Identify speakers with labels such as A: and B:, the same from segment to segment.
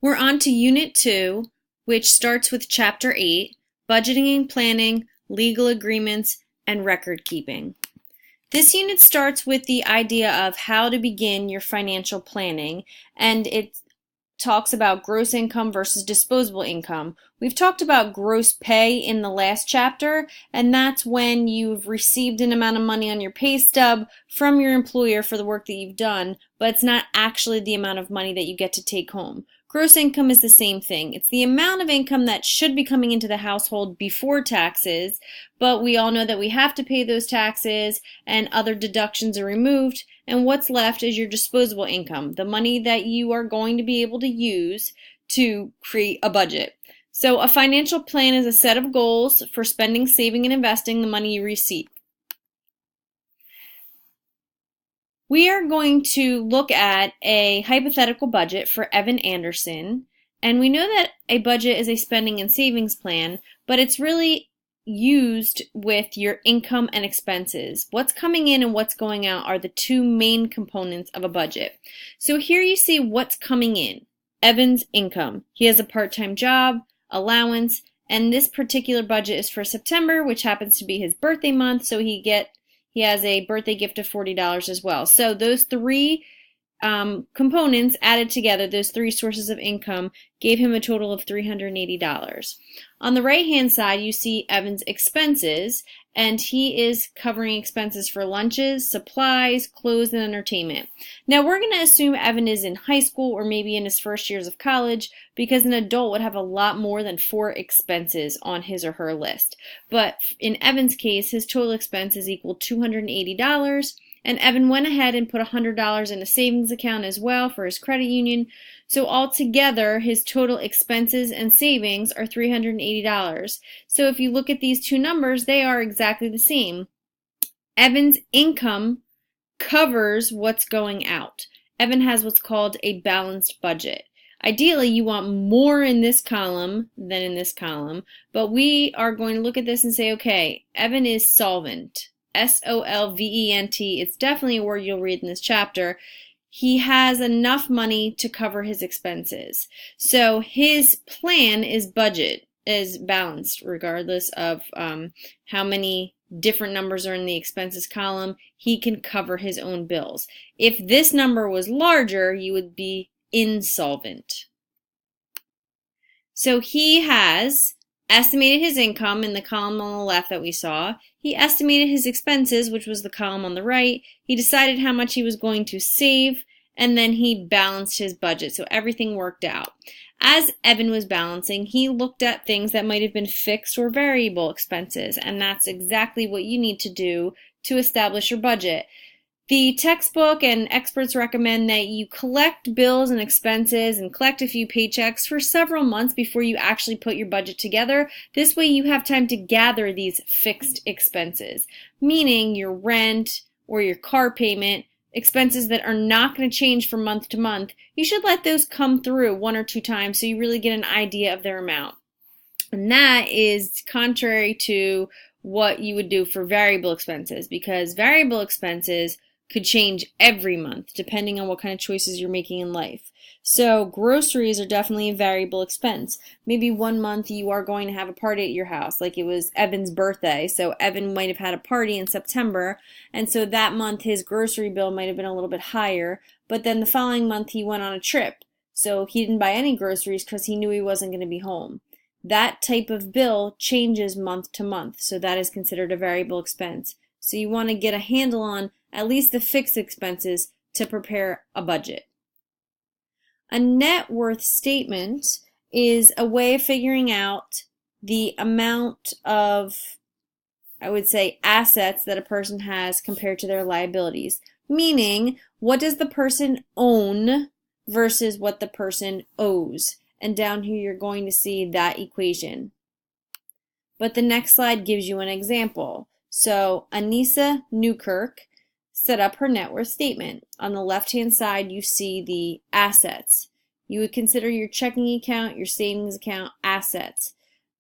A: We're on to Unit 2, which starts with Chapter 8, Budgeting and Planning, Legal Agreements, and Record Keeping. This unit starts with the idea of how to begin your financial planning, and it talks about gross income versus disposable income. We've talked about gross pay in the last chapter, and that's when you've received an amount of money on your pay stub from your employer for the work that you've done, but it's not actually the amount of money that you get to take home. Gross income is the same thing. It's the amount of income that should be coming into the household before taxes, but we all know that we have to pay those taxes and other deductions are removed, and what's left is your disposable income, the money that you are going to be able to use to create a budget. So a financial plan is a set of goals for spending, saving, and investing the money you receive. We are going to look at a hypothetical budget for Evan Anderson, and we know that a budget is a spending and savings plan, but it's really used with your income and expenses. What's coming in and what's going out are the two main components of a budget. So here you see what's coming in. Evan's income. He has a part-time job, allowance, and this particular budget is for September, which happens to be his birthday month, so he has a birthday gift of $40 as well. So those three components added together, those three sources of income, gave him a total of $380. On the right-hand side, you see Evan's expenses, and he is covering expenses for lunches, supplies, clothes, and entertainment. Now, we're going to assume Evan is in high school or maybe in his first years of college because an adult would have a lot more than 4 expenses on his or her list. But in Evan's case, his total expenses equal $280, and Evan went ahead and put $100 in a savings account as well for his credit union. So altogether, his total expenses and savings are $380. So if you look at these two numbers, they are exactly the same. Evan's income covers what's going out. Evan has what's called a balanced budget. Ideally, you want more in this column than in this column, but we are going to look at this and say, okay, Evan is solvent. Solvent. It's definitely a word you'll read in this chapter. He has enough money to cover his expenses. So his plan is balanced regardless of how many different numbers are in the expenses column. He can cover his own bills. If this number was larger, you would be insolvent. So he has estimated his income in the column on the left that we saw. He estimated his expenses, which was the column on the right. He decided how much he was going to save, and then he balanced his budget, so everything worked out. As Evan was balancing, he looked at things that might have been fixed or variable expenses, and that's exactly what you need to do to establish your budget. The textbook and experts recommend that you collect bills and expenses and collect a few paychecks for several months before you actually put your budget together. This way you have time to gather these fixed expenses, meaning your rent or your car payment, expenses that are not going to change from month to month. You should let those come through 1 or 2 times so you really get an idea of their amount. And that is contrary to what you would do for variable expenses, because variable expenses could change every month depending on what kind of choices you're making in life. So groceries are definitely a variable expense. Maybe one month you are going to have a party at your house, like it was Evan's birthday, so Evan might have had a party in September, and so that month his grocery bill might have been a little bit higher, but then the following month he went on a trip, so he didn't buy any groceries because he knew he wasn't going to be home. That type of bill changes month to month, so that is considered a variable expense. So you want to get a handle on at least the fixed expenses to prepare a budget. A net worth statement is a way of figuring out the amount of, I would say, assets that a person has compared to their liabilities. Meaning, what does the person own versus what the person owes? And down here you're going to see that equation. But the next slide gives you an example. So Anissa Newkirk set up her net worth statement. On the left-hand side, you see the assets. You would consider your checking account, your savings account, assets.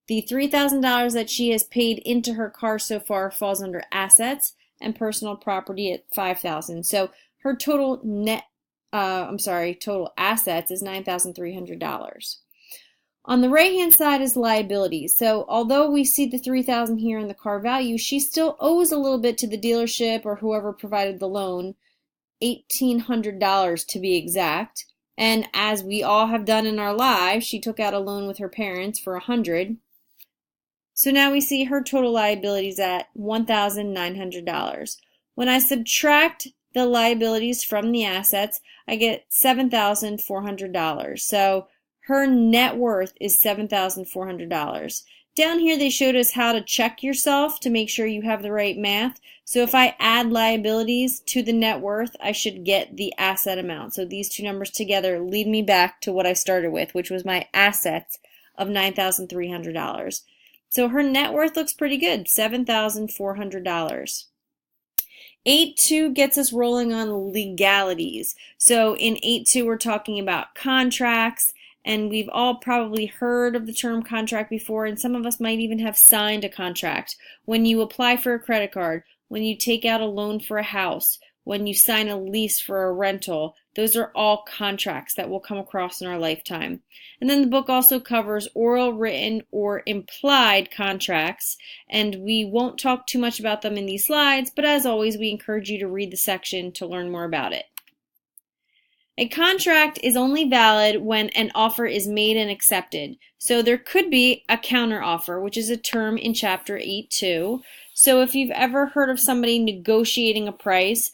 A: The $3,000 that she has paid into her car so far falls under assets, and personal property at $5,000. So her total net total assets is $9,300. On the right-hand side is liabilities. So although we see the $3,000 here in the car value, she still owes a little bit to the dealership or whoever provided the loan, $1,800 to be exact. And as we all have done in our lives, she took out a loan with her parents for $100. So now we see her total liabilities at $1,900. When I subtract the liabilities from the assets, I get $7,400. So her net worth is $7,400. Down here they showed us how to check yourself to make sure you have the right math. So if I add liabilities to the net worth, I should get the asset amount. So these two numbers together lead me back to what I started with, which was my assets of $9,300. So her net worth looks pretty good, $7,400. 8.2 gets us rolling on legalities. So in 8.2 we're talking about contracts, and we've all probably heard of the term contract before, and some of us might even have signed a contract. When you apply for a credit card, when you take out a loan for a house, when you sign a lease for a rental, those are all contracts that we'll come across in our lifetime. And then the book also covers oral, written, or implied contracts, and we won't talk too much about them in these slides, but as always, we encourage you to read the section to learn more about it. A contract is only valid when an offer is made and accepted. So there could be a counteroffer, which is a term in Chapter 8.2. So if you've ever heard of somebody negotiating a price,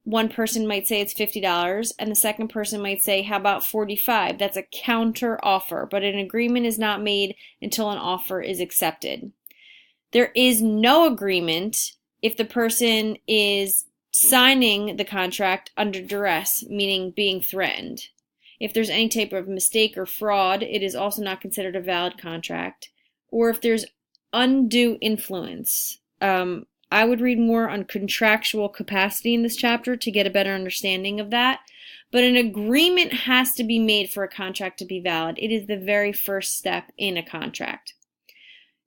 A: one person might say it's $50 and the second person might say, how about $45? That's a counter offer, but an agreement is not made until an offer is accepted. There is no agreement if the person is signing the contract under duress, meaning being threatened. If there's any type of mistake or fraud, it is also not considered a valid contract. Or if there's undue influence. I would read more on contractual capacity in this chapter to get a better understanding of that. But an agreement has to be made for a contract to be valid. It is the very first step in a contract.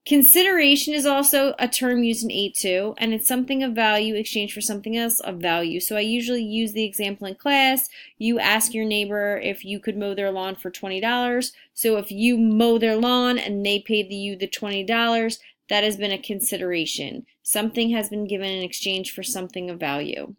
A: Consideration is also a term used in 8.2, and it's something of value exchanged for something else of value. So I usually use the example in class. You ask your neighbor if you could mow their lawn for $20. So if you mow their lawn and they paid you the $20, that has been a consideration. Something has been given in exchange for something of value.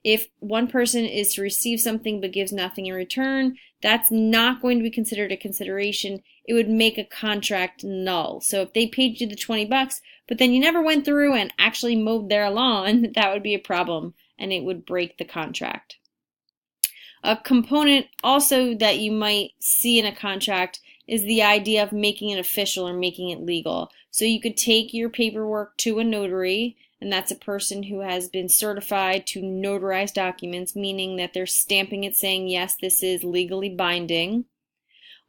A: If one person is to receive something but gives nothing in return, that's not going to be considered a consideration. It would make a contract null. So if they paid you the $20, but then you never went through and actually mowed their lawn, that would be a problem and it would break the contract. A component also that you might see in a contract is the idea of making it official or making it legal. So you could take your paperwork to a notary, and that's a person who has been certified to notarize documents, meaning that they're stamping it saying, yes, this is legally binding.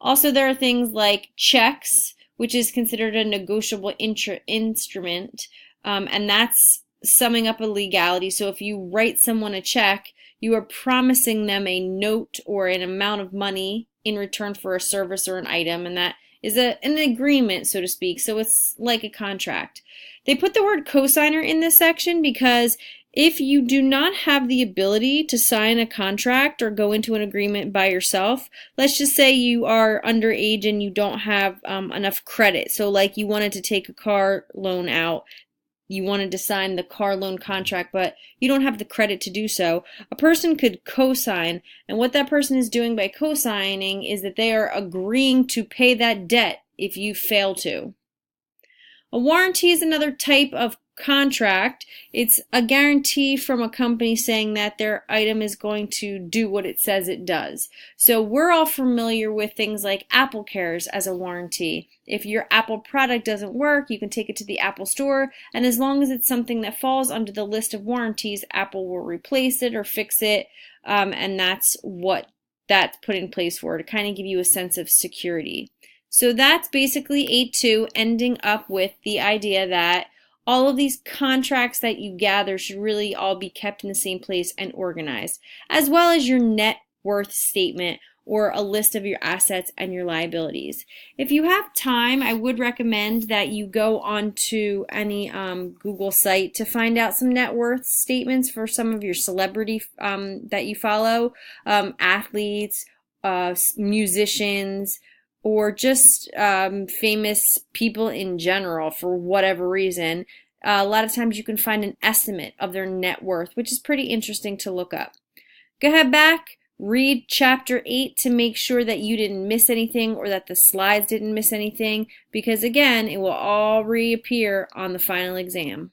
A: Also, there are things like checks, which is considered a negotiable instrument, and that's summing up a legality. So if you write someone a check, you are promising them a note or an amount of money in return for a service or an item, and that is an agreement, so to speak. So it's like a contract. They put the word cosigner in this section because if you do not have the ability to sign a contract or go into an agreement by yourself, let's just say you are underage and you don't have enough credit. So like you wanted to take a car loan out, you wanted to sign the car loan contract, but you don't have the credit to do so. A person could co-sign, and what that person is doing by co-signing is that they are agreeing to pay that debt if you fail to. A warranty is another type of contract. It's a guarantee from a company saying that their item is going to do what it says it does. So we're all familiar with things like AppleCares as a warranty. If your Apple product doesn't work, you can take it to the Apple store, and as long as it's something that falls under the list of warranties, Apple will replace it or fix it, and that's what that's put in place for, to kind of give you a sense of security. So that's basically 8.2, ending up with the idea that all of these contracts that you gather should really all be kept in the same place and organized, as well as your net worth statement, or a list of your assets and your liabilities. If you have time, I would recommend that you go onto any Google site to find out some net worth statements for some of your celebrity that you follow, athletes, musicians, or just famous people in general for whatever reason. A lot of times you can find an estimate of their net worth, which is pretty interesting to look up. Go ahead back, read chapter 8 to make sure that you didn't miss anything or that the slides didn't miss anything, because again, it will all reappear on the final exam.